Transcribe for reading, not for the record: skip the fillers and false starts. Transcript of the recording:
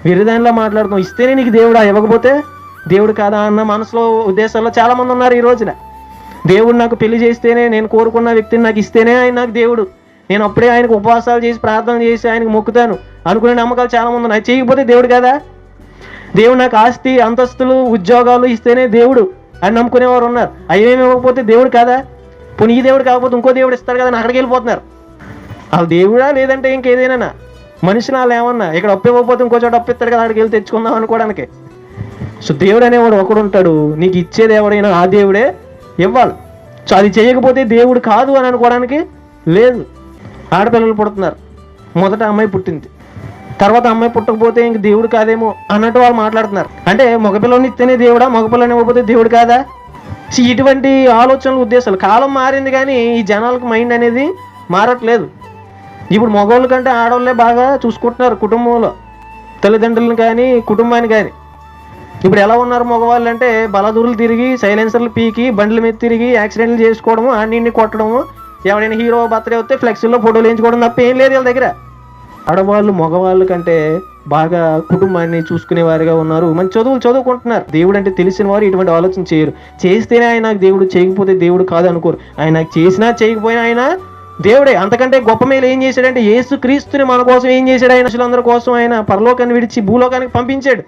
విరుదానిలో మాట్లాడుతాం. ఇస్తేనే నీకు దేవుడా, ఇవ్వకపోతే దేవుడు కాదా అన్న మనసులో ఉద్దేశాల్లో చాలామంది ఉన్నారు ఈ రోజున. దేవుడు నాకు పెళ్లి చేస్తేనే, నేను కోరుకున్న వ్యక్తిని నాకు ఇస్తేనే ఆయన నాకు దేవుడు, నేను అప్పుడే ఆయనకు ఉపవాసాలు చేసి ప్రార్థన చేసి ఆయనకు మొక్కుతాను అనుకునే నమ్మకాలు చాలామంది ఉన్నాయి. చేయకపోతే దేవుడు కాదా? దేవుడు నాకు ఆస్తి అంతస్తులు ఉద్యోగాలు ఇస్తేనే దేవుడు అని నమ్ముకునేవారు ఉన్నారు. అవేమి ఇవ్వకపోతే దేవుడు కాదా? పోనీ ఈ దేవుడు కాకపోతే ఇంకో దేవుడు ఇస్తాడు కదా అని అక్కడికి వెళ్ళిపోతున్నారు. వాళ్ళు దేవుడా లేదంటే ఇంకేదైనా మనుషులు వాళ్ళు ఏమన్నా ఇక్కడ అప్పు ఇవ్వకపోతే ఇంకో చోట అప్పు ఇస్తాడు కదా, అక్కడికి వెళ్ళి తెచ్చుకుందాం అనుకోవడానికి. సో దేవుడు అనేవాడు ఒకడు ఉంటాడు, నీకు ఇచ్చేది ఎవడైనా ఆ దేవుడే ఇవ్వాలి. సో అది చేయకపోతే దేవుడు కాదు అని అనుకోవడానికి లేదు. ఆడపిల్లలు పుడుతున్నారు, మొదట అమ్మాయి పుట్టింది, తర్వాత అమ్మాయి పుట్టకపోతే ఇంక దేవుడు కాదేమో అన్నట్టు వాళ్ళు మాట్లాడుతున్నారు. అంటే మగపిల్లని ఇస్తేనే దేవుడా, మగపిల్లని ఇవ్వకపోతే దేవుడు కాదా? సో ఇటువంటి ఆలోచనలు ఉద్దేశాలు. కాలం మారింది కానీ ఈ జనాలకు మైండ్ అనేది మారట్లేదు. ఇప్పుడు మగవాళ్ళ కంటే ఆడవాళ్ళే బాగా చూసుకుంటున్నారు కుటుంబంలో, తల్లిదండ్రులను కానీ కుటుంబాన్ని కానీ. ఇప్పుడు ఎలా ఉన్నారు మగవాళ్ళు అంటే బలదూరులు తిరిగి సైలెన్సర్లు పీకి బండ్ల మీద తిరిగి యాక్సిడెంట్లు చేసుకోవడము, అన్నింటిని కొట్టడము, ఎవరైనా హీరో బర్త్డే వస్తే ఫ్లెక్సీల్లో ఫోటోలు వేయించుకోవడం తప్ప ఏం లేదు వీళ్ళ దగ్గర. ఆడవాళ్ళు మగవాళ్ళ కంటే బాగా కుటుంబాన్ని చూసుకునే వారిగా ఉన్నారు, మంచి చదువుకుంటున్నారు. దేవుడు అంటే తెలిసిన వారు ఇటువంటి ఆలోచన చేయరు. చేస్తేనే ఆయన నాకు దేవుడు, చేయకపోతే దేవుడు కాదు అనుకోరు. ఆయన నాకు చేసినా చేయకపోయినా ఆయన దేవుడే. అంతకంటే గొప్ప మేలు ఏం చేశాడంటే యేసు క్రీస్తుని మన కోసం ఏం చేశాడు? ఆయన మనుషులందరి కోసం ఆయన పరలోకాన్ని విడిచి భూలోకానికి పంపించాడు.